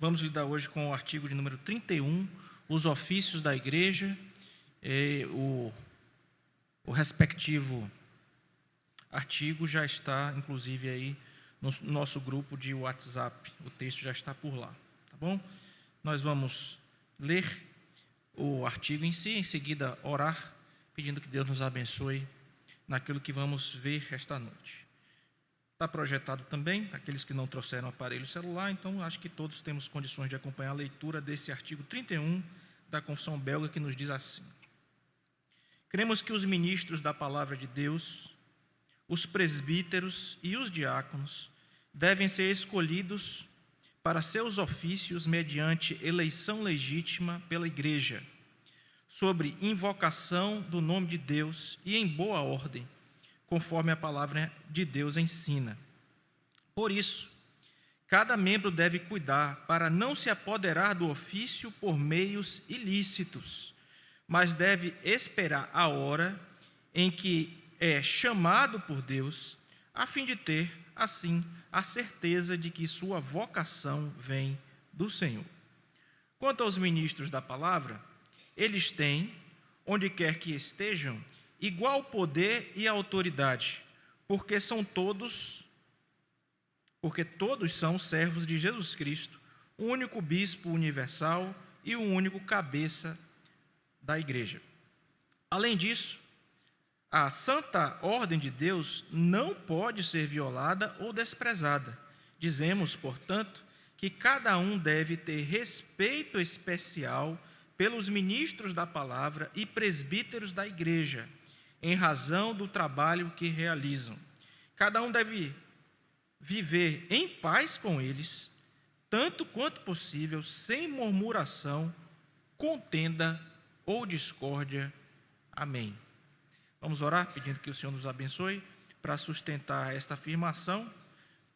Vamos lidar hoje com o artigo de número 31, os ofícios da igreja, o respectivo artigo já está, inclusive, aí no nosso grupo de WhatsApp. O texto já está por lá, tá bom? Nós vamos ler o artigo em si, em seguida orar, pedindo que Deus nos abençoe naquilo que vamos ver esta noite. Está projetado também, aqueles que não trouxeram aparelho celular, então acho que todos temos condições de acompanhar a leitura desse artigo 31 da Confissão Belga, que nos diz assim: cremos que os ministros da palavra de Deus, os presbíteros e os diáconos devem ser escolhidos para seus ofícios mediante eleição legítima pela igreja, sobre invocação do nome de Deus e em boa ordem, conforme a palavra de Deus ensina. Por isso, cada membro deve cuidar para não se apoderar do ofício por meios ilícitos, mas deve esperar a hora em que é chamado por Deus, a fim de ter, assim, a certeza de que sua vocação vem do Senhor. Quanto aos ministros da palavra, eles têm, onde quer que estejam, igual poder e autoridade, porque todos são servos de Jesus Cristo, o único bispo universal e o único cabeça da igreja. Além disso, a santa ordem de Deus não pode ser violada ou desprezada. Dizemos, portanto, que cada um deve ter respeito especial pelos ministros da palavra e presbíteros da igreja, em razão do trabalho que realizam. Cada um deve viver em paz com eles, tanto quanto possível, sem murmuração, contenda ou discórdia. Amém. Vamos orar pedindo que o Senhor nos abençoe. Para sustentar esta afirmação,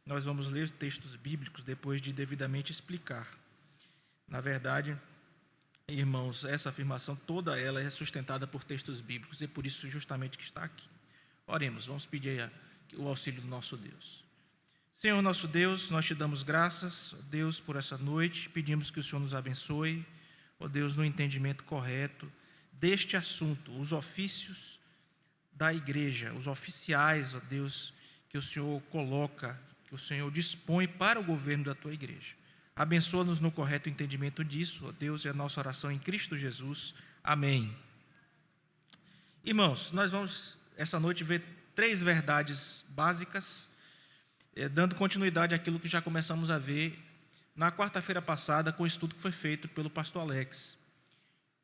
nós vamos ler textos bíblicos depois de devidamente explicar. Na verdade, irmãos, essa afirmação toda ela é sustentada por textos bíblicos, e é por isso justamente que está aqui. Oremos, vamos pedir o auxílio do nosso Deus. Senhor nosso Deus, nós te damos graças, Deus, por essa noite, pedimos que o Senhor nos abençoe, ó Deus, no entendimento correto deste assunto, os ofícios da igreja, os oficiais, ó Deus, que o Senhor coloca, que o Senhor dispõe para o governo da tua igreja. Abençoa-nos no correto entendimento disso, ó Deus, é a nossa oração em Cristo Jesus. Amém. Irmãos, nós vamos essa noite ver 3 verdades básicas, dando continuidade àquilo que já começamos a ver na quarta-feira passada com o estudo que foi feito pelo pastor Alex,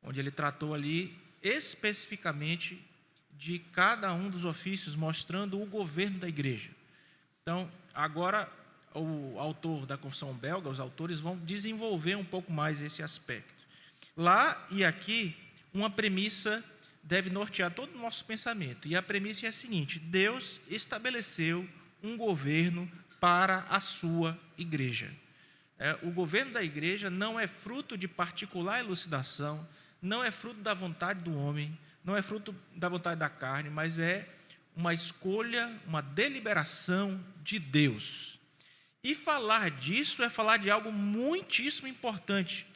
onde ele tratou ali especificamente de cada um dos ofícios, mostrando o governo da igreja. Então, agora o autor da Confissão Belga, os autores vão desenvolver um pouco mais esse aspecto. Lá e aqui, uma premissa deve nortear todo o nosso pensamento, e a premissa é a seguinte: Deus estabeleceu um governo para a sua igreja. O governo da igreja não é fruto de particular elucidação, não é fruto da vontade do homem, não é fruto da vontade da carne, mas é uma escolha, uma deliberação de Deus. E falar disso é falar de algo muitíssimo importante.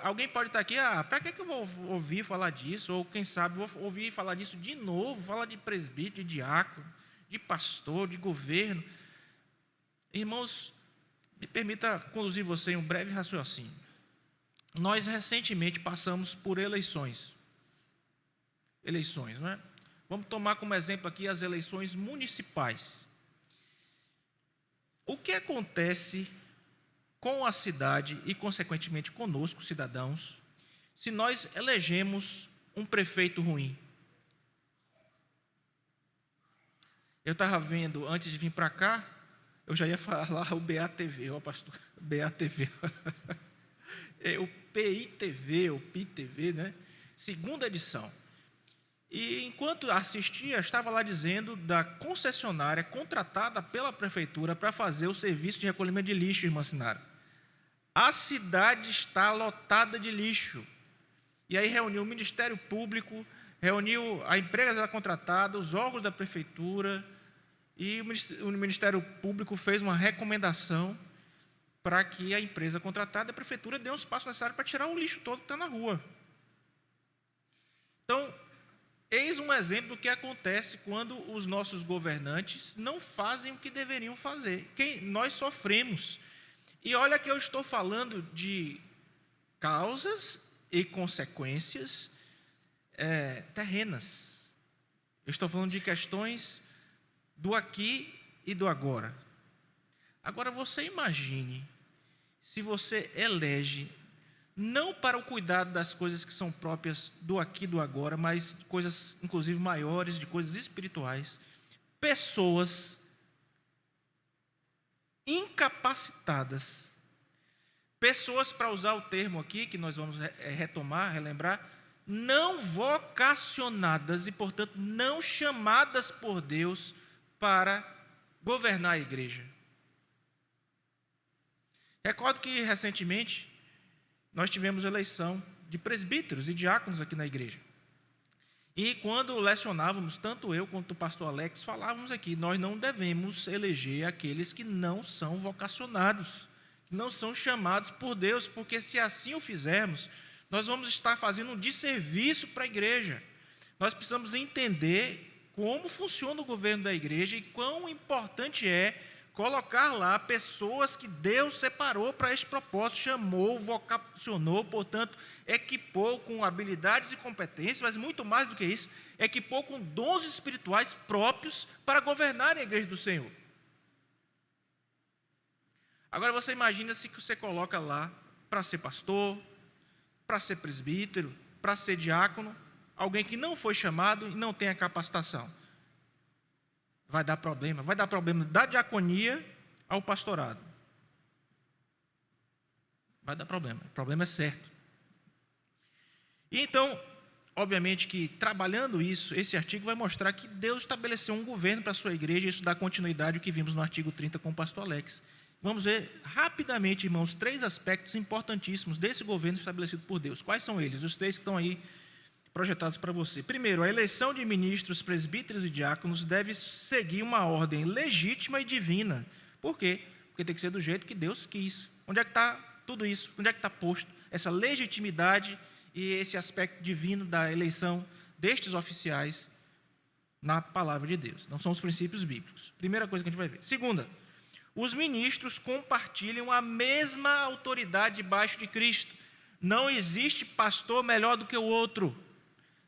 Alguém pode estar aqui, para que eu vou ouvir falar disso? Ou quem sabe vou ouvir falar disso de novo, falar de presbítero, de diácono, de pastor, de governo. Irmãos, me permita conduzir você em um breve raciocínio. Nós recentemente passamos por eleições, não é? Vamos tomar como exemplo aqui as eleições municipais. O que acontece com a cidade e, consequentemente, conosco, cidadãos, se nós elegemos um prefeito ruim? Eu estava vendo, antes de vir para cá, eu já ia falar o BATV, ó pastor, BATV, o PITV, o PITV, né? Segunda edição. E enquanto assistia, estava lá dizendo da concessionária contratada pela prefeitura para fazer o serviço de recolhimento de lixo, irmã Sinara. A cidade está lotada de lixo. E aí reuniu o Ministério Público, reuniu a empresa contratada, os órgãos da prefeitura, e o Ministério Público fez uma recomendação para que a empresa contratada, a prefeitura, dê um espaço necessário para tirar o lixo todo que está na rua. Então, eis um exemplo do que acontece quando os nossos governantes não fazem o que deveriam fazer. Nós sofremos. E olha que eu estou falando de causas e consequências terrenas. Eu estou falando de questões do aqui e do agora. Agora você imagine se você elege, não para o cuidado das coisas que são próprias do aqui e do agora, mas de coisas inclusive maiores, de coisas espirituais, pessoas incapacitadas, pessoas, para usar o termo aqui, que nós vamos retomar, relembrar, não vocacionadas e, portanto, não chamadas por Deus para governar a igreja. Recordo que, recentemente, nós tivemos eleição de presbíteros e diáconos aqui na igreja. E quando lecionávamos, tanto eu quanto o pastor Alex, falávamos aqui, nós não devemos eleger aqueles que não são vocacionados, que não são chamados por Deus, porque se assim o fizermos, nós vamos estar fazendo um desserviço para a igreja. Nós precisamos entender como funciona o governo da igreja e quão importante é colocar lá pessoas que Deus separou para este propósito, chamou, vocacionou, portanto, equipou com habilidades e competências, mas muito mais do que isso, equipou com dons espirituais próprios para governar a igreja do Senhor. Agora você imagina se você coloca lá para ser pastor, para ser presbítero, para ser diácono, alguém que não foi chamado e não tem a capacitação. Vai dar problema da diaconia ao pastorado. Vai dar problema, o problema é certo. E então, obviamente que trabalhando isso, esse artigo vai mostrar que Deus estabeleceu um governo para a sua igreja, e isso dá continuidade ao que vimos no artigo 30 com o pastor Alex. Vamos ver rapidamente, irmãos, 3 aspectos importantíssimos desse governo estabelecido por Deus. Quais são eles? Os 3 que estão aí projetados para você. Primeiro, a eleição de ministros, presbíteros e diáconos deve seguir uma ordem legítima e divina. Por quê? Porque tem que ser do jeito que Deus quis. Onde é que está tudo isso? Onde é que está posto essa legitimidade e esse aspecto divino da eleição destes oficiais na palavra de Deus? Não são os princípios bíblicos. Primeira coisa que a gente vai ver. Segunda, os ministros compartilham a mesma autoridade debaixo de Cristo. Não existe pastor melhor do que o outro.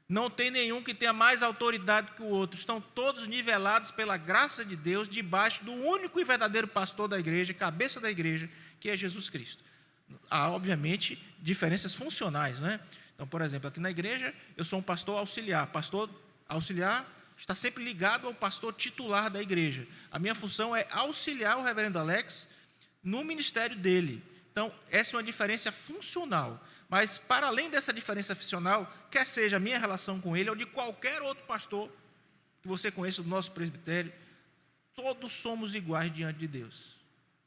Não tem nenhum que tenha mais autoridade que o outro. Estão todos nivelados pela graça de Deus debaixo do único e verdadeiro pastor da igreja, cabeça da igreja, que é Jesus Cristo. Há, obviamente, diferenças funcionais, não é? Então, por exemplo, aqui na igreja, eu sou um pastor auxiliar. Pastor auxiliar está sempre ligado ao pastor titular da igreja. A minha função é auxiliar o reverendo Alex no ministério dele. Então, essa é uma diferença funcional. Mas, para além dessa diferença funcional, quer seja a minha relação com ele ou de qualquer outro pastor que você conheça do nosso presbitério, todos somos iguais diante de Deus.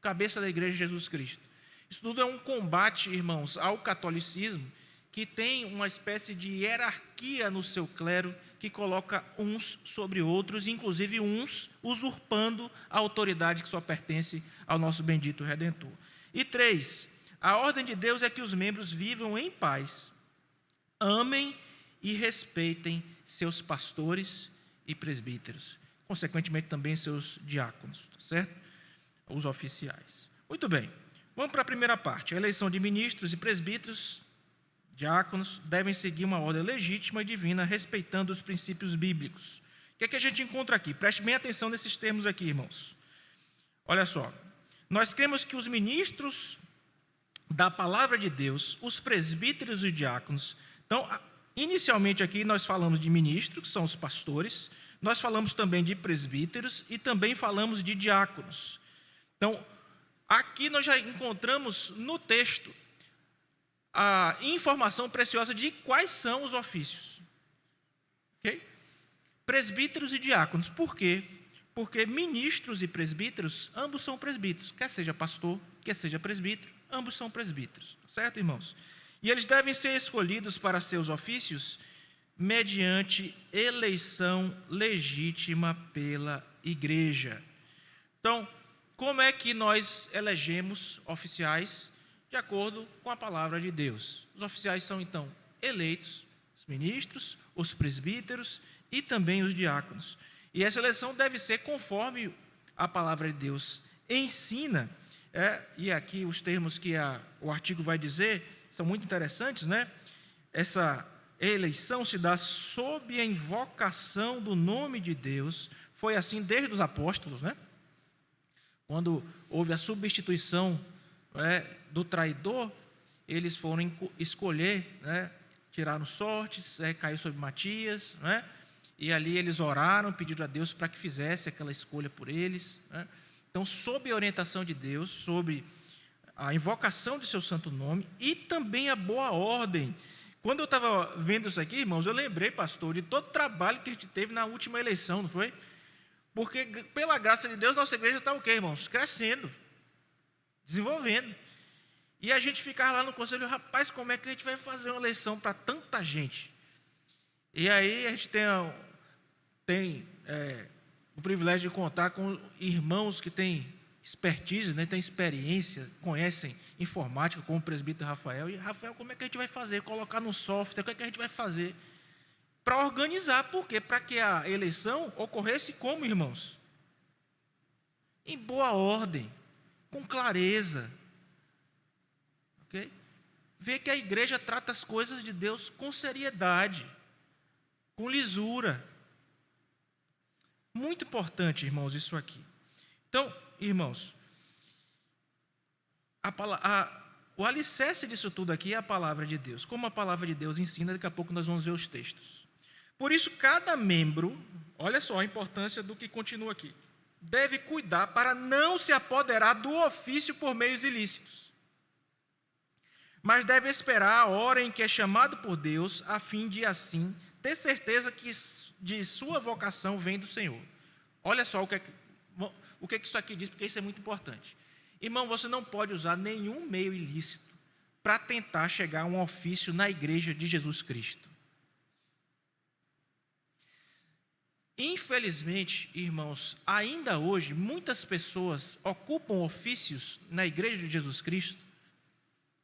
Cabeça da igreja, Jesus Cristo. Isso tudo é um combate, irmãos, ao catolicismo, que tem uma espécie de hierarquia no seu clero, que coloca uns sobre outros, inclusive uns usurpando a autoridade que só pertence ao nosso bendito Redentor. E 3, a ordem de Deus é que os membros vivam em paz, amem e respeitem seus pastores e presbíteros, consequentemente também seus diáconos, certo? Os oficiais. Muito bem, vamos para a primeira parte. A eleição de ministros e presbíteros, diáconos, devem seguir uma ordem legítima e divina, respeitando os princípios bíblicos. O que é que a gente encontra aqui? Preste bem atenção nesses termos aqui, irmãos. Olha só, nós cremos que os ministros da palavra de Deus, os presbíteros e diáconos, então, inicialmente aqui nós falamos de ministros, que são os pastores, nós falamos também de presbíteros e também falamos de diáconos. Então, aqui nós já encontramos no texto a informação preciosa de quais são os ofícios. Ok? Presbíteros e diáconos. Por quê? Porque ministros e presbíteros, ambos são presbíteros. Quer seja pastor, quer seja presbítero, ambos são presbíteros. Certo, irmãos? E eles devem ser escolhidos para seus ofícios mediante eleição legítima pela igreja. Então, como é que nós elegemos oficiais de acordo com a palavra de Deus? Os oficiais são, então, eleitos, os ministros, os presbíteros e também os diáconos. E essa eleição deve ser conforme a palavra de Deus ensina. E aqui os termos que o artigo vai dizer são muito interessantes, né? Essa eleição se dá sob a invocação do nome de Deus. Foi assim desde os apóstolos, né? Quando houve a substituição do traidor, eles foram escolher, né? Tiraram sortes, caiu sobre Matias, né? E ali eles oraram, pediram a Deus para que fizesse aquela escolha por eles, né? Então, sob a orientação de Deus, sobre a invocação de seu santo nome e também a boa ordem. Quando eu estava vendo isso aqui, irmãos, eu lembrei, pastor, de todo o trabalho que a gente teve na última eleição, não foi? Porque, pela graça de Deus, nossa igreja está o quê, irmãos? Crescendo, desenvolvendo. E a gente ficava lá no conselho, rapaz, como é que a gente vai fazer uma eleição para tanta gente? E aí a gente tem o privilégio de contar com irmãos que têm expertise, né, têm experiência, conhecem informática, como o presbítero Rafael. E, Rafael, como é que a gente vai fazer? Colocar no software, o que é que a gente vai fazer? Para organizar, por quê? Para que a eleição ocorresse como, irmãos? Em boa ordem, com clareza. Ok? Ver que a igreja trata as coisas de Deus com seriedade, com lisura. Muito importante, irmãos, isso aqui. Então, irmãos, o alicerce disso tudo aqui é a palavra de Deus. Como a palavra de Deus ensina, daqui a pouco nós vamos ver os textos. Por isso, cada membro, olha só a importância do que continua aqui, deve cuidar para não se apoderar do ofício por meios ilícitos, mas deve esperar a hora em que é chamado por Deus, a fim de, assim, ter certeza que de sua vocação vem do Senhor. Olha só o que isso aqui diz, porque isso é muito importante. Irmão, você não pode usar nenhum meio ilícito para tentar chegar a um ofício na igreja de Jesus Cristo. Infelizmente, irmãos, ainda hoje, muitas pessoas ocupam ofícios na igreja de Jesus Cristo,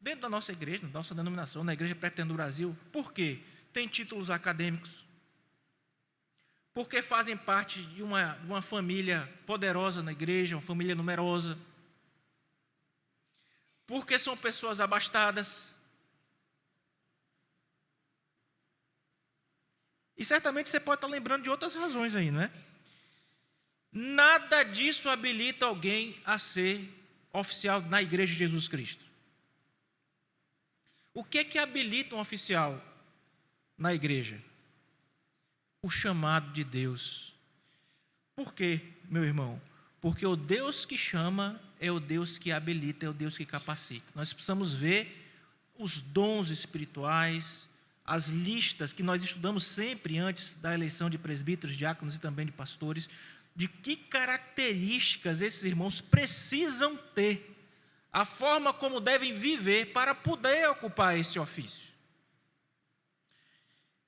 dentro da nossa igreja, da nossa denominação, na Igreja Presbiteriana do Brasil. Por quê? Tem títulos acadêmicos, porque fazem parte de uma família poderosa na igreja, uma família numerosa, porque são pessoas abastadas. E certamente você pode estar lembrando de outras razões aí, não é? Nada disso habilita alguém a ser oficial na igreja de Jesus Cristo. O que é que habilita um oficial na igreja? O chamado de Deus. Por quê, meu irmão? Porque o Deus que chama é o Deus que habilita, é o Deus que capacita. Nós precisamos ver os dons espirituais, as listas que nós estudamos sempre antes da eleição de presbíteros, diáconos e também de pastores, de que características esses irmãos precisam ter, a forma como devem viver para poder ocupar esse ofício.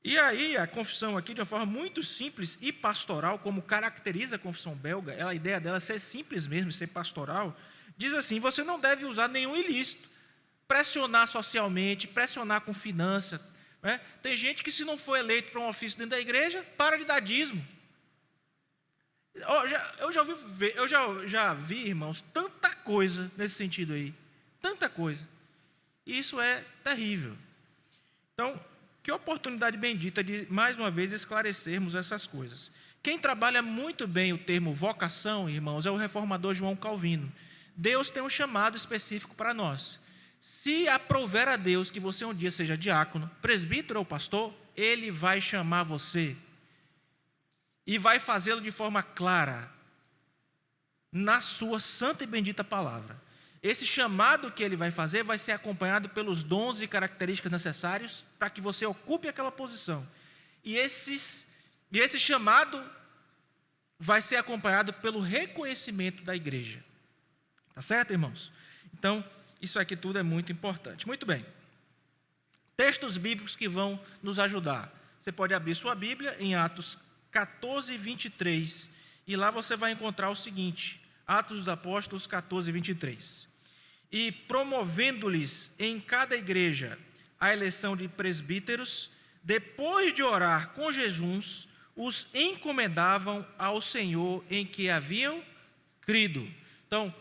E aí, a confissão aqui, de uma forma muito simples e pastoral, como caracteriza a confissão belga, a ideia dela é ser simples mesmo, ser pastoral, diz assim: você não deve usar nenhum ilícito, pressionar socialmente, pressionar com finança, né? Tem gente que, se não for eleito para um ofício dentro da igreja, para de dar dízimo. Eu já vi, irmãos, tanta coisa nesse sentido aí, tanta coisa. E isso é terrível. Então, que oportunidade bendita de, mais uma vez, esclarecermos essas coisas. Quem trabalha muito bem o termo vocação, irmãos, é o reformador João Calvino. Deus tem um chamado específico para nós. Se aprouver a Deus que você um dia seja diácono, presbítero ou pastor, Ele vai chamar você e vai fazê-lo de forma clara, na sua santa e bendita palavra. Esse chamado que Ele vai fazer vai ser acompanhado pelos dons e características necessários para que você ocupe aquela posição. E esse chamado vai ser acompanhado pelo reconhecimento da igreja. Tá certo, irmãos? Então, isso aqui tudo é muito importante. Muito bem. Textos bíblicos que vão nos ajudar. Você pode abrir sua Bíblia em Atos 14, 23. E lá você vai encontrar o seguinte: Atos dos Apóstolos 14, 23. E promovendo-lhes em cada igreja a eleição de presbíteros, depois de orar com jejuns, os encomendavam ao Senhor em que haviam crido. Então,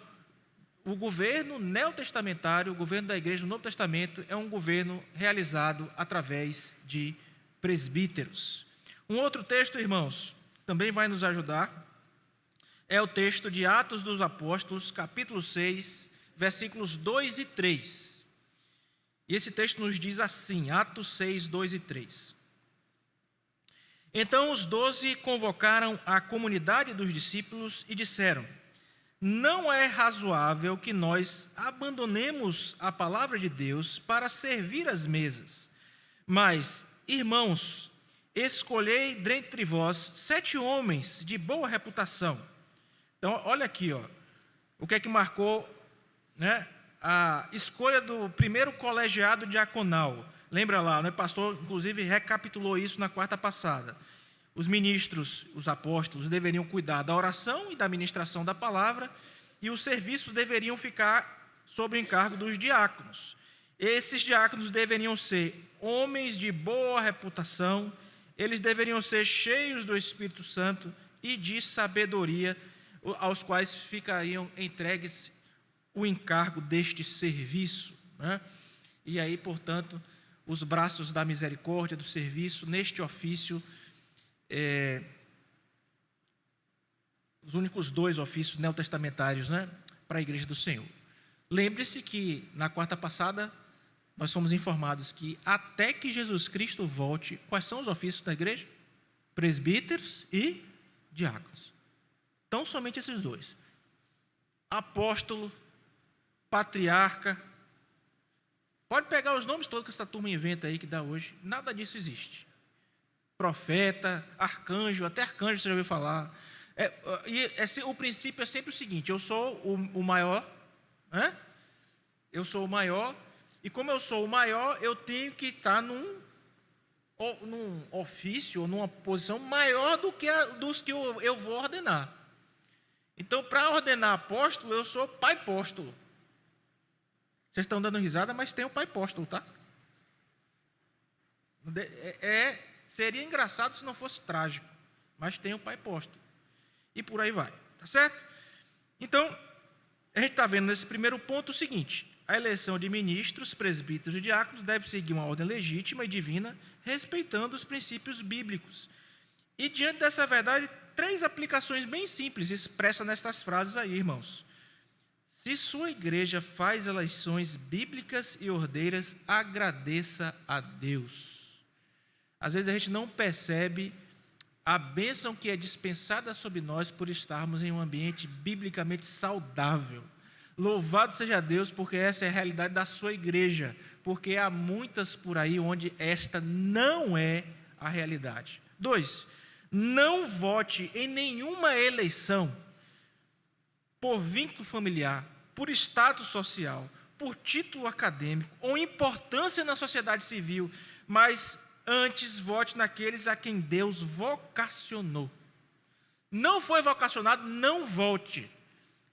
o governo neotestamentário, o governo da igreja no Novo Testamento, é um governo realizado através de presbíteros. Um outro texto, irmãos, também vai nos ajudar, é o texto de Atos dos Apóstolos, capítulo 6, versículos 2 e 3. E esse texto nos diz assim, Atos 6, 2 e 3. Então os 12 convocaram a comunidade dos discípulos e disseram: não é razoável que nós abandonemos a palavra de Deus para servir às mesas. Mas, irmãos, escolhei dentre vós 7 homens de boa reputação. Então, olha aqui, o que é que marcou, né, a escolha do primeiro colegiado diaconal. Lembra lá, o pastor, inclusive, recapitulou isso na quarta passada. Os ministros, os apóstolos, deveriam cuidar da oração e da ministração da palavra, e os serviços deveriam ficar sob o encargo dos diáconos. Esses diáconos deveriam ser homens de boa reputação, eles deveriam ser cheios do Espírito Santo e de sabedoria, aos quais ficariam entregues o encargo deste serviço, né? E aí, portanto, os braços da misericórdia, do serviço, neste ofício, os únicos 2 ofícios neotestamentários, né, para a igreja do Senhor. Lembre-se que na quarta passada nós fomos informados que até que Jesus Cristo volte, quais são os ofícios da igreja? Presbíteros e diáconos. Então, somente esses 2. Apóstolo, patriarca, pode pegar os nomes todos que essa turma inventa aí que dá hoje, nada disso existe. Profeta, arcanjo, até arcanjo você já ouviu falar. O princípio é sempre o seguinte: eu sou o maior, né? Eu sou o maior, e como eu sou o maior, eu tenho que estar num ofício, ou numa posição maior do que dos que eu vou ordenar. Então, para ordenar apóstolo, eu sou pai apóstolo. Vocês estão dando risada, mas tem o pai apóstolo, tá? Seria engraçado se não fosse trágico, mas tem o pai apóstolo. E por aí vai, tá certo? Então, a gente está vendo nesse primeiro ponto o seguinte: a eleição de ministros, presbíteros e diáconos deve seguir uma ordem legítima e divina, respeitando os princípios bíblicos. E diante dessa verdade, 3 aplicações bem simples expressas nestas frases aí, irmãos. Se sua igreja faz eleições bíblicas e ordeiras, agradeça a Deus. Às vezes a gente não percebe a bênção que é dispensada sobre nós por estarmos em um ambiente biblicamente saudável. Louvado seja Deus, porque essa é a realidade da sua igreja, porque há muitas por aí onde esta não é a realidade. 2, não vote em nenhuma eleição por vínculo familiar, por status social, por título acadêmico ou importância na sociedade civil, mas antes vote naqueles a quem Deus vocacionou. Não foi vocacionado, não vote.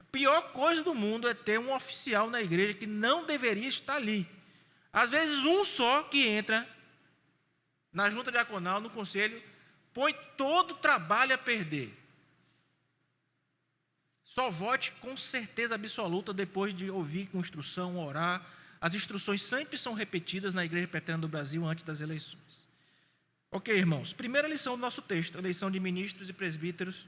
A pior coisa do mundo é ter um oficial na igreja que não deveria estar ali. Às vezes um só que entra na junta diaconal, no conselho, põe todo o trabalho a perder. Só vote com certeza absoluta depois de ouvir com instrução, orar. As instruções sempre são repetidas na Igreja Presbiteriana do Brasil antes das eleições. Ok, irmãos. Primeira lição do nosso texto: a eleição de ministros e presbíteros,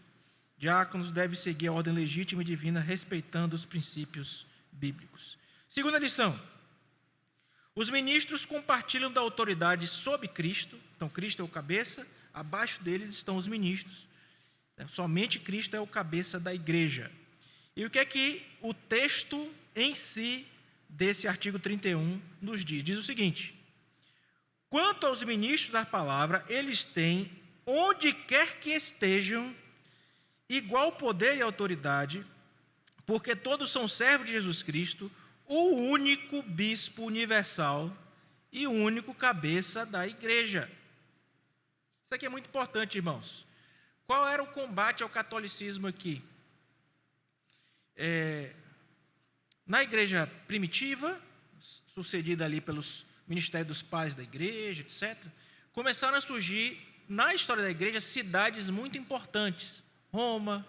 diáconos, deve seguir a ordem legítima e divina, respeitando os princípios bíblicos. Segunda lição: os ministros compartilham da autoridade sobre Cristo. Então, Cristo é o cabeça, abaixo deles estão os ministros. Somente Cristo é o cabeça da igreja. E o que é que o texto em si desse artigo 31 nos diz? Diz o seguinte: quanto aos ministros da palavra, eles têm, onde quer que estejam, igual poder e autoridade, porque todos são servos de Jesus Cristo, o único bispo universal e o único cabeça da igreja. Isso aqui é muito importante, irmãos. Qual era o combate ao catolicismo aqui? na igreja primitiva, sucedida ali pelos ministérios dos pais da igreja, etc., começaram a surgir, na história da igreja, cidades muito importantes. Roma,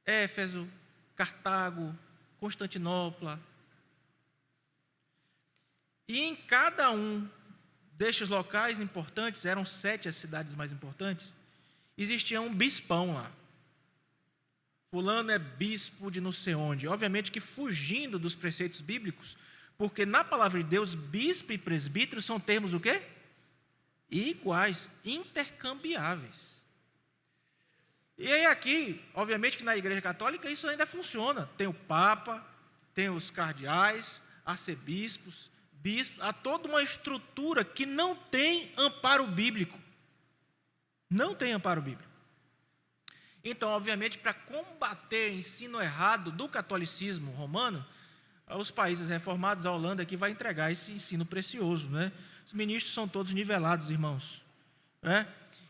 Éfeso, Cartago, Constantinopla. E em cada um destes locais importantes, eram 7 as cidades mais importantes, existia um bispão lá. Fulano é bispo de não sei onde. Obviamente que fugindo dos preceitos bíblicos, porque na palavra de Deus, bispo e presbítero são termos o quê? Iguais, intercambiáveis. E aí aqui, obviamente que na igreja católica isso ainda funciona. Tem o Papa, tem os cardeais, arcebispos, bispos, há toda uma estrutura que não tem amparo bíblico. Não tem amparo bíblico. Então, obviamente, para combater o ensino errado do catolicismo romano, os países reformados, a Holanda aqui vai entregar esse ensino precioso, né? Os ministros são todos nivelados, irmãos, né?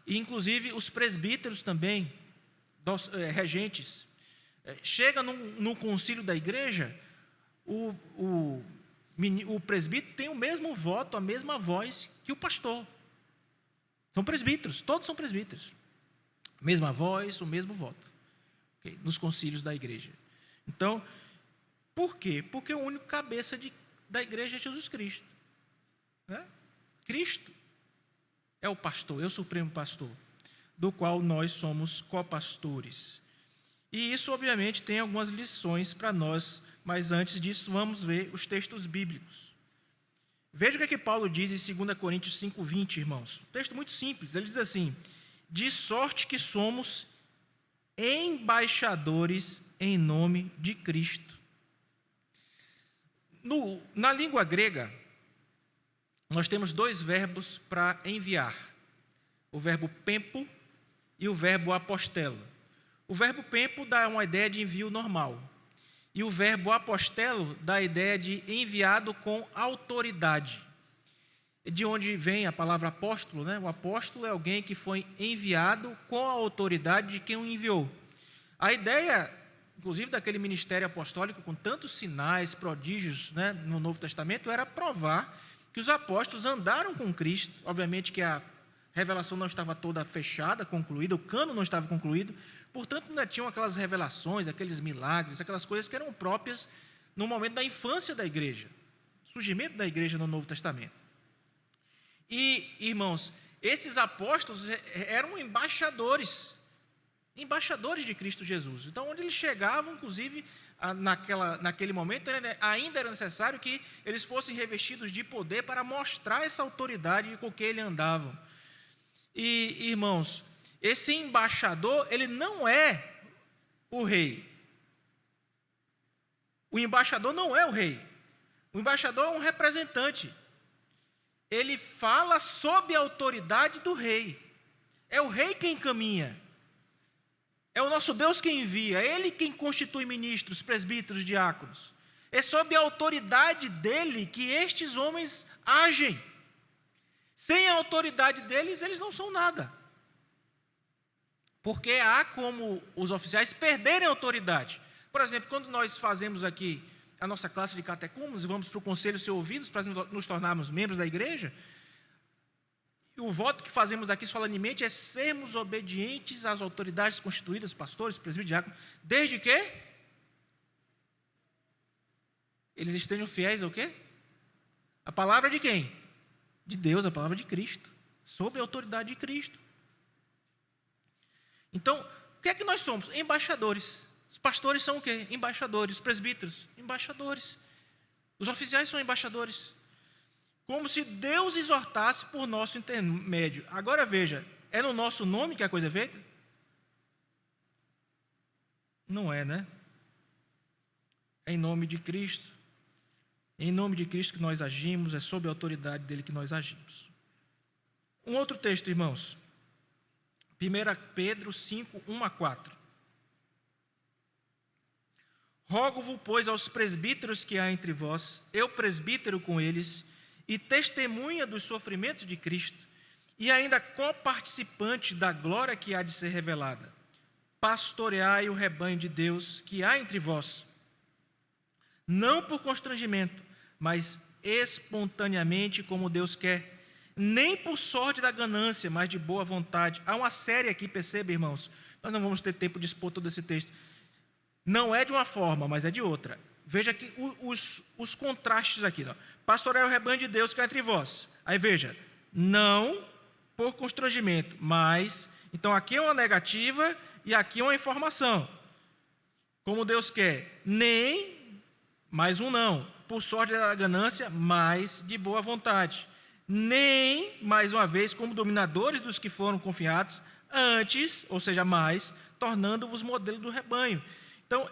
E inclusive os presbíteros também, regentes, chega no concílio da igreja, o presbítero tem o mesmo voto, a mesma voz que o pastor. São presbíteros, todos são presbíteros. Mesma voz, o mesmo voto, okay? Nos concílios da igreja. Então, por quê? Porque o único cabeça da igreja é Jesus Cristo. Né? Cristo é o pastor, é o supremo pastor, do qual nós somos copastores. E isso, obviamente, tem algumas lições para nós, mas antes disso, vamos ver os textos bíblicos. Veja o que Paulo diz em 2 Coríntios 5:20, irmãos. Um texto muito simples, ele diz assim: de sorte que somos embaixadores em nome de Cristo. Na língua grega, nós temos 2 verbos para enviar: o verbo pempo e o verbo apostelo. O verbo pempo dá uma ideia de envio normal, e o verbo apostelo dá a ideia de enviado com autoridade. De onde vem a palavra apóstolo, né? O apóstolo é alguém que foi enviado com a autoridade de quem o enviou. A ideia, inclusive, daquele ministério apostólico com tantos sinais, prodígios, né, no Novo Testamento, era provar que os apóstolos andaram com Cristo. Obviamente que a revelação não estava toda fechada, concluída, o cânon não estava concluído, portanto ainda tinham aquelas revelações, aqueles milagres, aquelas coisas que eram próprias no momento da infância da igreja, surgimento da igreja no Novo Testamento. E, irmãos, esses apóstolos eram embaixadores de Cristo Jesus. Então, onde eles chegavam, inclusive, naquele momento, ainda era necessário que eles fossem revestidos de poder para mostrar essa autoridade com que eles andavam. E, irmãos, esse embaixador, ele não é o rei. O embaixador não é o rei. O embaixador é um representante. Ele fala sob a autoridade do rei. É o rei quem caminha. É o nosso Deus quem envia. É Ele quem constitui ministros, presbíteros, diáconos. É sob a autoridade dele que estes homens agem. Sem a autoridade deles, eles não são nada. Porque há como os oficiais perderem a autoridade. Por exemplo, quando nós fazemos aqui a nossa classe de catecúmenos e vamos para o conselho ser ouvidos para nos tornarmos membros da igreja, e o voto que fazemos aqui solenemente é sermos obedientes às autoridades constituídas, pastores, presbíteros, diáconos, desde que eles estejam fiéis ao quê? A palavra de quem? De Deus, a palavra de Cristo, sob a autoridade de Cristo. Então, o que é que nós somos? Embaixadores. Os pastores são o quê? Embaixadores. Os presbíteros? Embaixadores. Os oficiais são embaixadores. Como se Deus exortasse por nosso intermédio. Agora veja, é no nosso nome que a coisa é feita? Não é, né? É em nome de Cristo. É em nome de Cristo que nós agimos, é sob a autoridade dele que nós agimos. Um outro texto, irmãos. 1 Pedro 5, 1 a 4. Rogo-vos, pois, aos presbíteros que há entre vós, eu presbítero com eles, e testemunha dos sofrimentos de Cristo, e ainda coparticipante da glória que há de ser revelada. pastoreai o rebanho de Deus que há entre vós, não por constrangimento, mas espontaneamente, como Deus quer, nem por sorte da ganância, mas de boa vontade. Há uma série aqui, perceba, irmãos, nós não vamos ter tempo de expor todo esse texto. Não é de uma forma, mas é de outra. Veja aqui os contrastes aqui. Pastoreai o rebanho de Deus que há entre vós. Aí veja, não por constrangimento, mas... Então aqui é uma negativa e aqui é uma informação. Como Deus quer, nem, mais um não. Por sorte da ganância, mas de boa vontade. Nem, mais uma vez, como dominadores dos que foram confiados, antes, ou seja, mais, tornando-vos modelo do rebanho. Então,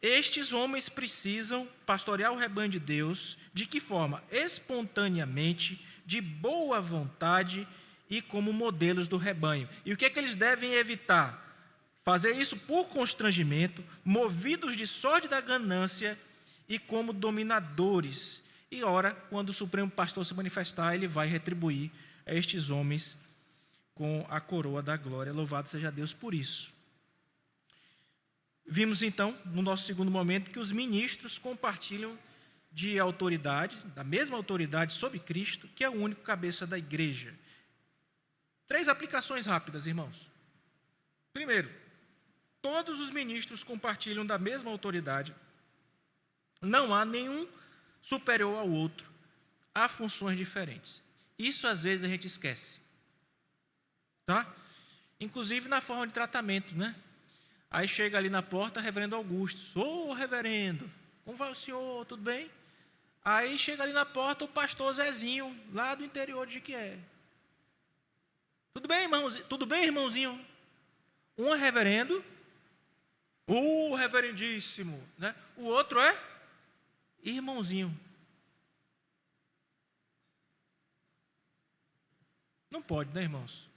estes homens precisam pastorear o rebanho de Deus, de que forma? Espontaneamente, de boa vontade e como modelos do rebanho. E o que é que eles devem evitar? Fazer isso por constrangimento, movidos de sorte da ganância e como dominadores. E ora, quando o Supremo Pastor se manifestar, ele vai retribuir a estes homens com a coroa da glória. Louvado seja Deus por isso. Vimos então, no nosso segundo momento, que os ministros compartilham de autoridade, da mesma autoridade sobre Cristo, que é o único cabeça da igreja. 3 aplicações rápidas, irmãos. Primeiro, todos os ministros compartilham da mesma autoridade. Não há nenhum superior ao outro. Há funções diferentes. Isso às vezes a gente esquece. Tá? Inclusive na forma de tratamento, né? Aí chega ali na porta, reverendo Augusto. Ô, reverendo, como vai o senhor? Tudo bem? Aí chega ali na porta o pastor Zezinho, lá do interior de Jequié. Tudo bem, irmãozinho? Tudo bem, irmãozinho? Um é reverendo, o reverendíssimo, né? O outro é irmãozinho. Não pode, né, irmãos?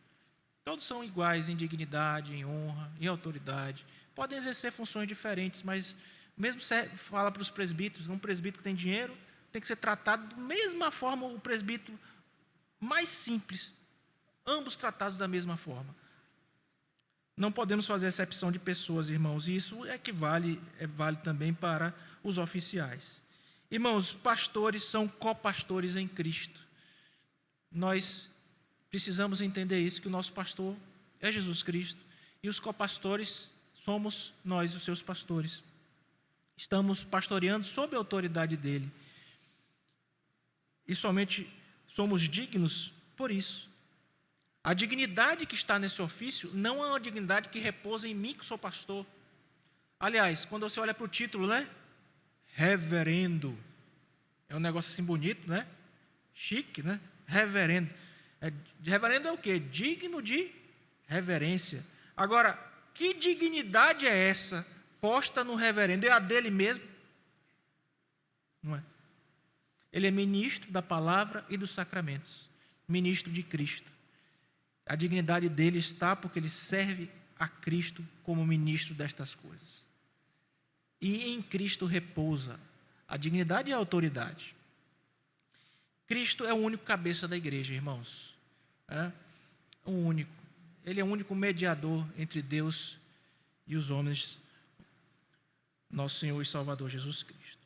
Todos são iguais em dignidade, em honra, em autoridade. Podem exercer funções diferentes, mas mesmo fala para os presbíteros, um presbítero que tem dinheiro tem que ser tratado da mesma forma, o presbítero mais simples, ambos tratados da mesma forma. Não podemos fazer exceção de pessoas, irmãos, e isso vale também para os oficiais. Irmãos, pastores são copastores em Cristo. Nós precisamos entender isso, que o nosso pastor é Jesus Cristo, e os copastores somos nós, os seus pastores. Estamos pastoreando sob a autoridade dele. E somente somos dignos por isso. A dignidade que está nesse ofício não é uma dignidade que repousa em mim, que sou pastor. Aliás, quando você olha para o título, né? Reverendo. É um negócio assim bonito, né? Chique, né? Reverendo. Reverendo é o quê? Digno de reverência. Agora, que dignidade é essa posta no reverendo? É a dele mesmo? Não é. Ele é ministro da palavra e dos sacramentos. Ministro de Cristo. A dignidade dele está porque ele serve a Cristo como ministro destas coisas. E em Cristo repousa a dignidade e a autoridade. Cristo é o único cabeça da igreja, irmãos. É o único. Ele é o único mediador entre Deus e os homens, nosso Senhor e Salvador Jesus Cristo.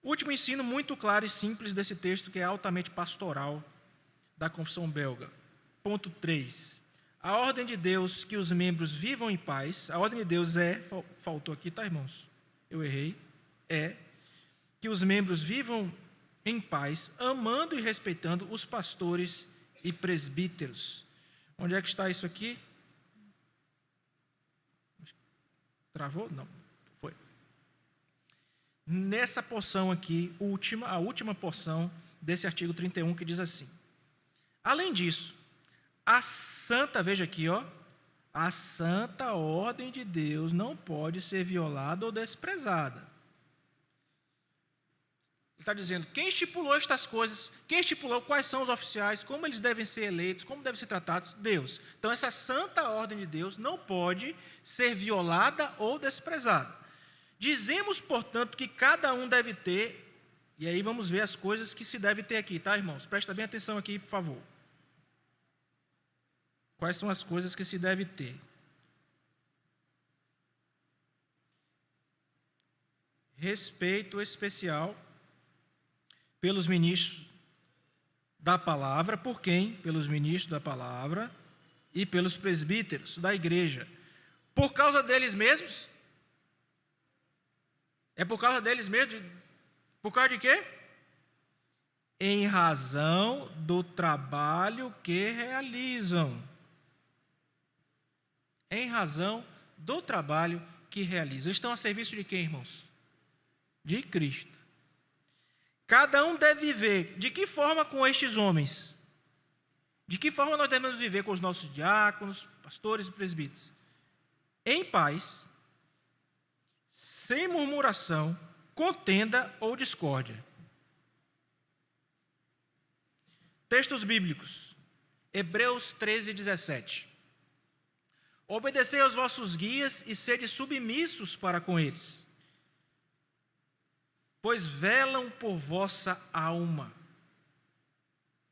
Último ensino muito claro e simples desse texto, que é altamente pastoral, da Confissão Belga. Ponto 3. A ordem de Deus que os membros vivam em paz. A ordem de Deus faltou aqui, tá, irmãos? Eu errei. É que os membros vivam em paz, amando e respeitando os pastores e presbíteros. Onde é que está isso aqui? Travou? Não, foi. Nessa porção aqui, a última porção desse artigo 31, que diz assim: além disso, veja aqui, a santa ordem de Deus não pode ser violada ou desprezada. Ele está dizendo, quem estipulou estas coisas, quem estipulou quais são os oficiais, como eles devem ser eleitos, como devem ser tratados? Deus. Então, essa santa ordem de Deus não pode ser violada ou desprezada. Dizemos, portanto, que cada um deve ter, e aí vamos ver as coisas que se deve ter aqui, tá, irmãos? Presta bem atenção aqui, por favor. Quais são as coisas que se deve ter? respeito especial pelos ministros da palavra. Por quem? Pelos ministros da palavra e pelos presbíteros da igreja. Por causa deles mesmos? É por causa deles mesmos? Por causa de quê? Em razão do trabalho que realizam. Em razão do trabalho que realizam. Estão a serviço de quem, irmãos? De Cristo. Cada um deve viver de que forma com estes homens? De que forma nós devemos viver com os nossos diáconos, pastores e presbíteros? Em paz, sem murmuração, contenda ou discórdia. Textos bíblicos. Hebreus 13, 17. Obedecei aos vossos guias e sede submissos para com eles, pois velam por vossa alma,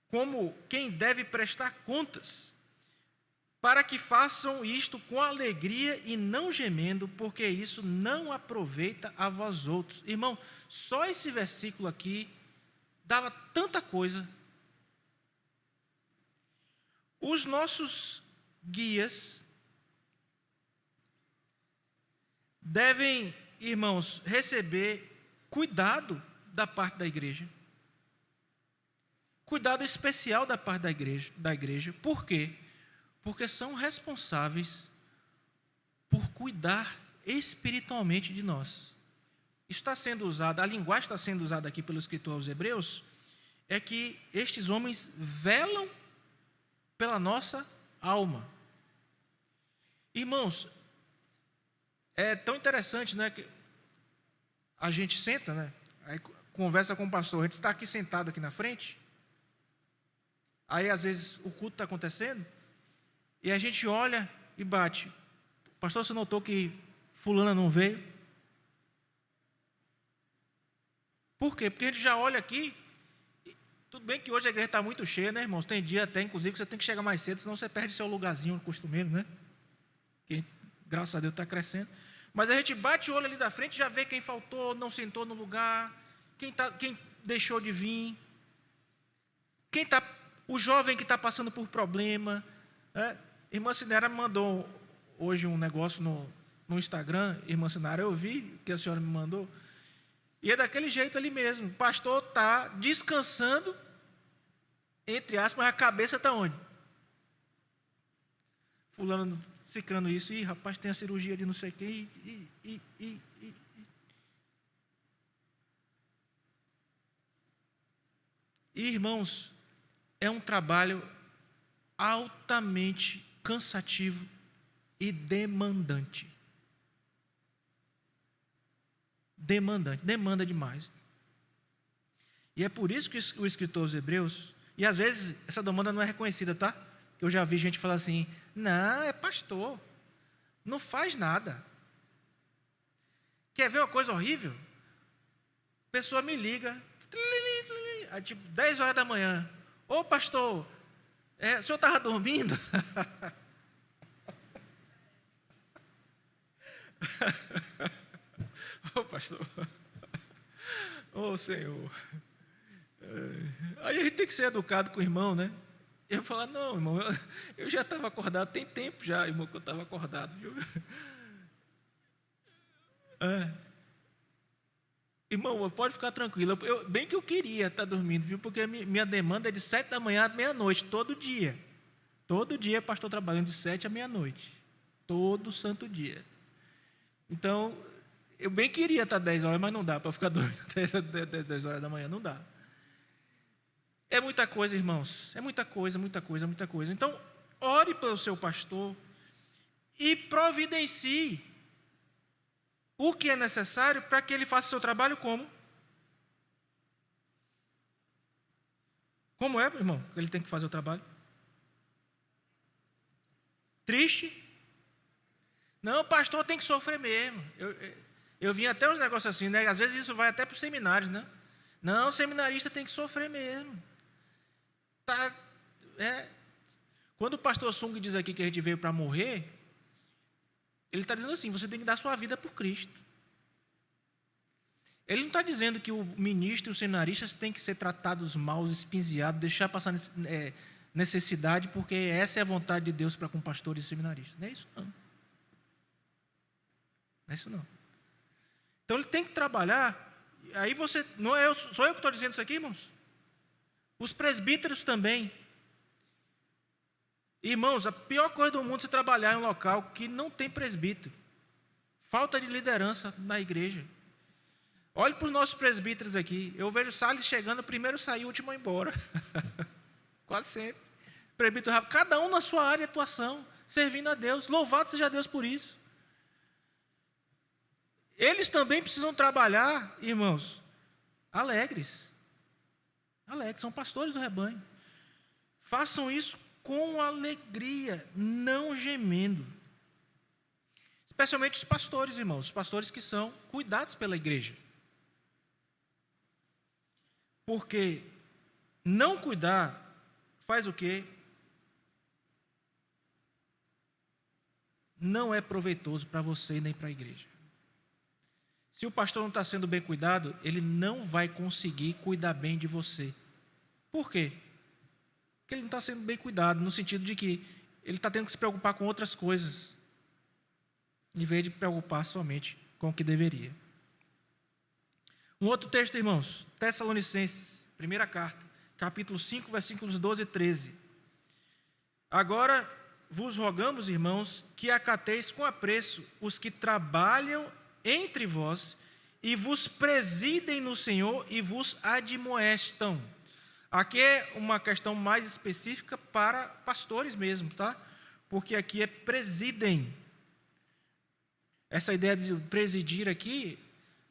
como quem deve prestar contas, para que façam isto com alegria e não gemendo, porque isso não aproveita a vós outros. Irmão, só esse versículo aqui dava tanta coisa. Os nossos guias devem, irmãos, receber cuidado da parte da igreja. Cuidado especial da parte da igreja. Por quê? Porque são responsáveis por cuidar espiritualmente de nós. Está sendo usado, a linguagem está sendo usada aqui pelo escritor aos Hebreus, é que estes homens velam pela nossa alma. Irmãos, é tão interessante, né, que a gente senta, né, aí conversa com o pastor, a gente está aqui sentado aqui na frente, aí às vezes o culto está acontecendo, e a gente olha e bate. Pastor, você notou que fulana não veio? Por quê? Porque a gente já olha aqui, tudo bem que hoje a igreja está muito cheia, né, irmãos? Tem dia até, inclusive, que você tem que chegar mais cedo, senão você perde seu lugarzinho costumeiro, né? Que, graças a Deus, está crescendo. Mas a gente bate o olho ali da frente, já vê quem faltou, não sentou no lugar, quem deixou de vir, o jovem que está passando por problema. Irmã Sinara me mandou hoje um negócio no Instagram. Irmã Sinara, eu vi que a senhora me mandou, e é daquele jeito ali mesmo. O pastor está descansando, entre aspas, mas a cabeça está onde? Fulano, ciclando isso, e rapaz, tem a cirurgia ali, não sei o quê, E, irmãos, é um trabalho altamente cansativo e demandante. Demanda demais. E é por isso que o escritor aos Hebreus, e às vezes essa demanda não é reconhecida, tá? Eu já vi gente falar assim, não, é pastor, não faz nada. Quer ver uma coisa horrível? A pessoa me liga, tipo 10 horas da manhã, ô pastor, o senhor estava dormindo? Ô pastor, ô Senhor. Aí a gente tem que ser educado com o irmão, né? Eu falar, não, irmão, eu já estava acordado, tem tempo já, irmão, que eu estava acordado, viu? Irmão, pode ficar tranquilo, bem que eu queria estar dormindo, viu? Porque minha demanda é de 7 da manhã à meia-noite, todo dia. Todo dia, pastor trabalhando de 7 à meia-noite, todo santo dia. Então, eu bem queria estar 10 horas, mas não dá para ficar dormindo até 10 horas da manhã, não dá. É muita coisa, irmãos, é muita coisa. Então, ore pelo seu pastor e providencie o que é necessário para que ele faça o seu trabalho como? Como é, meu irmão, que ele tem que fazer o trabalho? Triste? Não, o pastor tem que sofrer mesmo. Eu vi até uns negócios assim, né? Às vezes isso vai até para os seminários, né? Não, o seminarista tem que sofrer mesmo. Quando o pastor Sung diz aqui que a gente veio para morrer, ele está dizendo assim, você tem que dar sua vida por Cristo. Ele não está dizendo que o ministro e os seminaristas têm que ser tratados mal, espinzeados, deixar passar necessidade, porque essa é a vontade de Deus para com pastores e seminaristas. Não é isso, não. Não é isso, não. Então, ele tem que trabalhar. Aí você... Não é sou eu que estou dizendo isso aqui, irmãos? Os presbíteros também. Irmãos, a pior coisa do mundo é você trabalhar em um local que não tem presbítero. Falta de liderança na igreja. Olhe para os nossos presbíteros aqui. Eu vejo Salles chegando, primeiro sair, o último a ir embora. Quase sempre. Presbítero Rafa, cada um na sua área de atuação, servindo a Deus. Louvado seja Deus por isso. Eles também precisam trabalhar, irmãos, alegres. Alegres, são pastores do rebanho. Façam isso com alegria, não gemendo. Especialmente os pastores, irmãos, os pastores que são cuidados pela igreja. Porque não cuidar faz o quê? Não é proveitoso para você nem para a igreja. Se o pastor não está sendo bem cuidado, ele não vai conseguir cuidar bem de você. Por quê? Porque ele não está sendo bem cuidado, no sentido de que ele está tendo que se preocupar com outras coisas, em vez de preocupar somente com o que deveria. Um outro texto, irmãos, Tessalonicenses, primeira carta, capítulo 5, versículos 12 e 13. Agora vos rogamos, irmãos, que acateis com apreço os que trabalham entre vós e vos presidem no Senhor e vos admoestam. Aqui é uma questão mais específica para pastores mesmo, tá? Porque aqui é presidem. Essa ideia de presidir aqui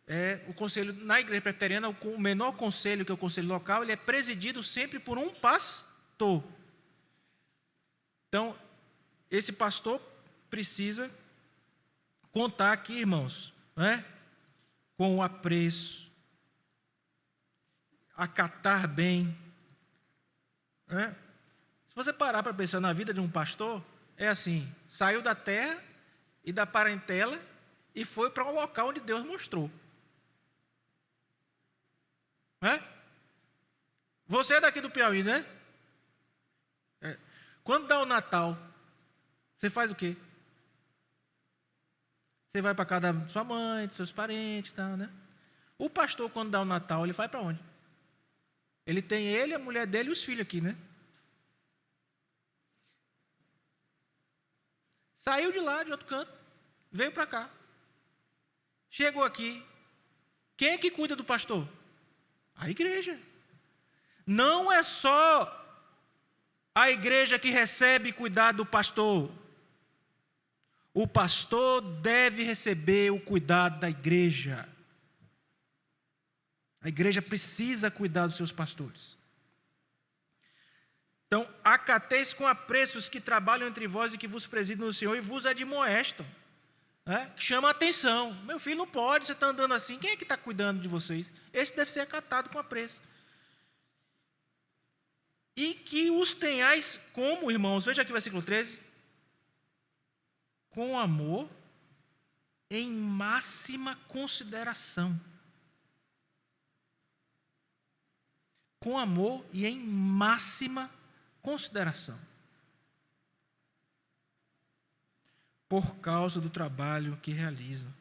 é o conselho, na igreja presbiteriana, o menor conselho, que é o conselho local, ele é presidido sempre por um pastor. Então, esse pastor precisa contar aqui, irmãos, né, com o apreço, acatar bem. Né? Se você parar para pensar na vida de um pastor, é assim, saiu da terra e da parentela e foi para um local onde Deus mostrou. Né? Você é daqui do Piauí, né? Quando dá o Natal, você faz o quê? Você vai para casa da sua mãe, dos seus parentes e tal, né? O pastor, quando dá o Natal, ele vai para onde? Ele tem ele, a mulher dele e os filhos aqui, né? Saiu de lá, de outro canto, veio para cá. Chegou aqui. Quem é que cuida do pastor? A igreja. Não é só a igreja que recebe cuidado do pastor. O pastor deve receber o cuidado da igreja. A igreja precisa cuidar dos seus pastores. Então, acateis com apreço os que trabalham entre vós e que vos presidem no Senhor e vos admoestam. Chama a atenção. Meu filho, não pode, você está andando assim. Quem é que está cuidando de vocês? Esse deve ser acatado com apreço. E que os tenhais como, irmãos, veja aqui o versículo 13. Com amor, em máxima consideração. Com amor e em máxima consideração. Por causa do trabalho que realizam.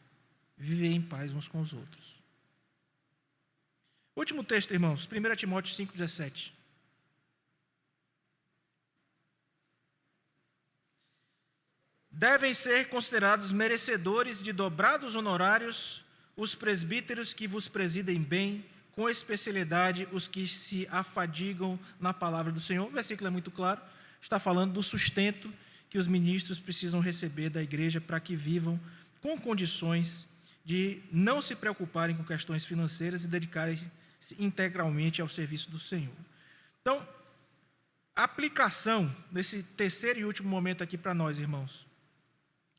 Viver em paz uns com os outros. Último texto, irmãos, 1 Timóteo 5,17. Devem ser considerados merecedores de dobrados honorários os presbíteros que vos presidem bem, com especialidade os que se afadigam na palavra do Senhor. O versículo é muito claro, está falando do sustento que os ministros precisam receber da igreja para que vivam com condições de não se preocuparem com questões financeiras e dedicarem-se integralmente ao serviço do Senhor. Então, a aplicação desse terceiro e último momento aqui para nós, irmãos.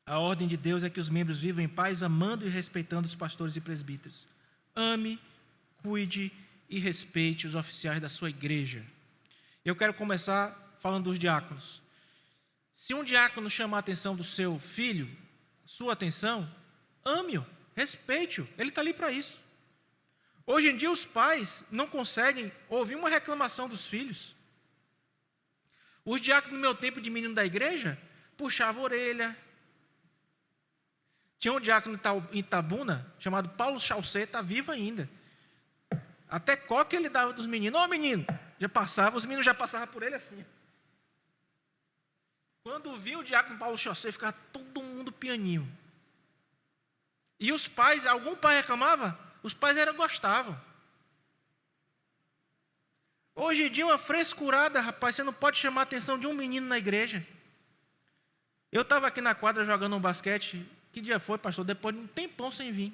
A ordem de Deus é que os membros vivam em paz, amando e respeitando os pastores e presbíteros. Ame, cuide e respeite os oficiais da sua igreja. Eu quero começar falando dos diáconos. Se um diácono chamar a atenção do seu filho, sua atenção, ame-o, respeite-o, ele está ali para isso. Hoje em dia os pais não conseguem ouvir uma reclamação dos filhos. Os diáconos no meu tempo de menino da igreja puxavam a orelha. Tinha um diácono em Itabuna, chamado Paulo Chaucet, está vivo ainda. Até coque ele dava dos meninos. Ô menino, já passava, os meninos já passavam por ele assim. Quando vinha o diácono Paulo Chaucet, ficava todo mundo pianinho. E os pais, algum pai reclamava? Os pais gostavam. Hoje em dia, uma frescurada, rapaz, você não pode chamar a atenção de um menino na igreja. Eu estava aqui na quadra jogando um basquete. Que dia foi, pastor? Depois de um tempão sem vir.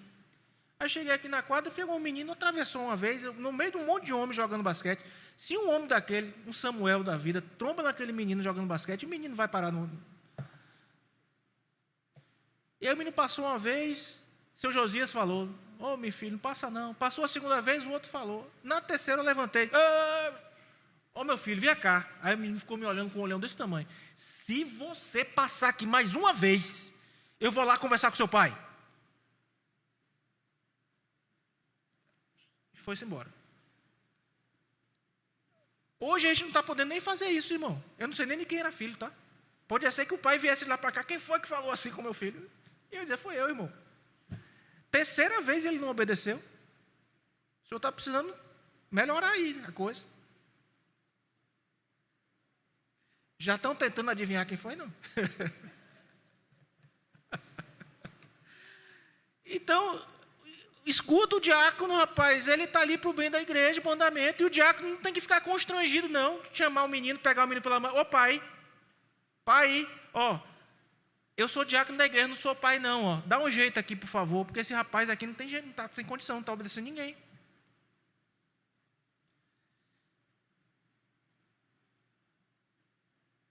Aí cheguei aqui na quadra, pegou um menino, atravessou uma vez, no meio de um monte de homens jogando basquete. Se um homem daquele, um Samuel da vida, tromba naquele menino jogando basquete, o menino vai parar no... E aí o menino passou uma vez, seu Josias falou, ô meu filho, não passa não. Passou a segunda vez, o outro falou. Na terceira eu levantei, ô meu filho, vem cá. Aí o menino ficou me olhando com um olhão desse tamanho. Se você passar aqui mais uma vez, eu vou lá conversar com seu pai. E foi-se embora. Hoje a gente não está podendo nem fazer isso, irmão. Eu não sei nem de quem era filho, tá? Pode ser que o pai viesse lá para cá. Quem foi que falou assim com meu filho? E eu ia dizer, foi eu, irmão. Terceira vez ele não obedeceu. O senhor está precisando melhorar aí a coisa. Já estão tentando adivinhar quem foi, não? Então, escuta o diácono, rapaz, ele está ali para o bem da igreja, para o andamento, e o diácono não tem que ficar constrangido, não, chamar o menino, pegar o menino pela mão, ô pai, ó, eu sou diácono da igreja, não sou pai não, ó, dá um jeito aqui, por favor, porque esse rapaz aqui não tem jeito, não está sem condição, não está obedecendo ninguém.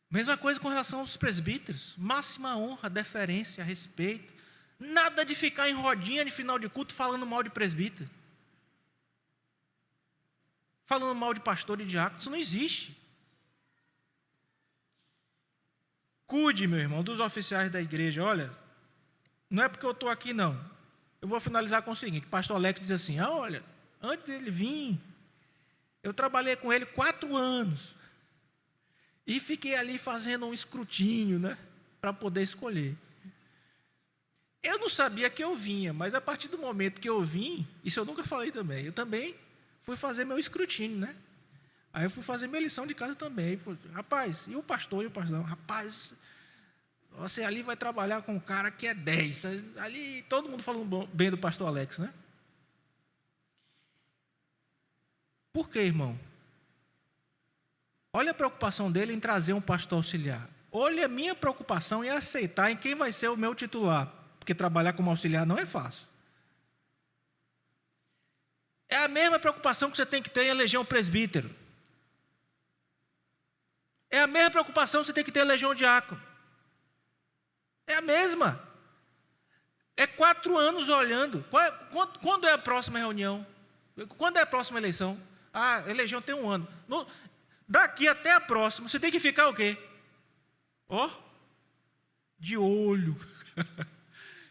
Mesma coisa com relação aos presbíteros, máxima honra, deferência, respeito. Nada de ficar em rodinha de final de culto falando mal de presbítero. Falando mal de pastor e diácono, isso não existe. Cuide, meu irmão, dos oficiais da igreja. Olha, não é porque eu estou aqui, não. Eu vou finalizar com o seguinte, o pastor Alex diz assim, olha, antes dele vir, eu trabalhei com ele 4 anos. E fiquei ali fazendo um escrutínio, né, para poder escolher. Eu não sabia que eu vinha, mas a partir do momento que eu vim, isso eu nunca falei também, eu também fui fazer meu escrutínio, né? Aí eu fui fazer minha lição de casa também. Rapaz, e o pastor? Rapaz, você ali vai trabalhar com um cara que é 10. Ali todo mundo falando bem do pastor Alex, né? Por quê, irmão? Olha a preocupação dele em trazer um pastor auxiliar. Olha a minha preocupação em aceitar em quem vai ser o meu titular. Porque trabalhar como auxiliar não é fácil. É a mesma preocupação que você tem que ter em eleger um presbítero. É a mesma preocupação que você tem que ter em eleger um diácono. É a mesma. É 4 anos olhando. Quando é a próxima reunião? Quando é a próxima eleição? A eleição tem 1 ano. Daqui até a próxima, você tem que ficar o quê? De olho.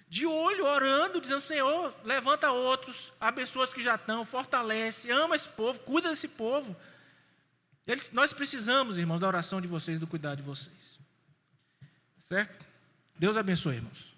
De olho, orando, dizendo, Senhor, levanta outros, abençoa os que já estão, fortalece, ama esse povo, cuida desse povo. Nós precisamos, irmãos, da oração de vocês, do cuidado de vocês. Certo? Deus abençoe, irmãos.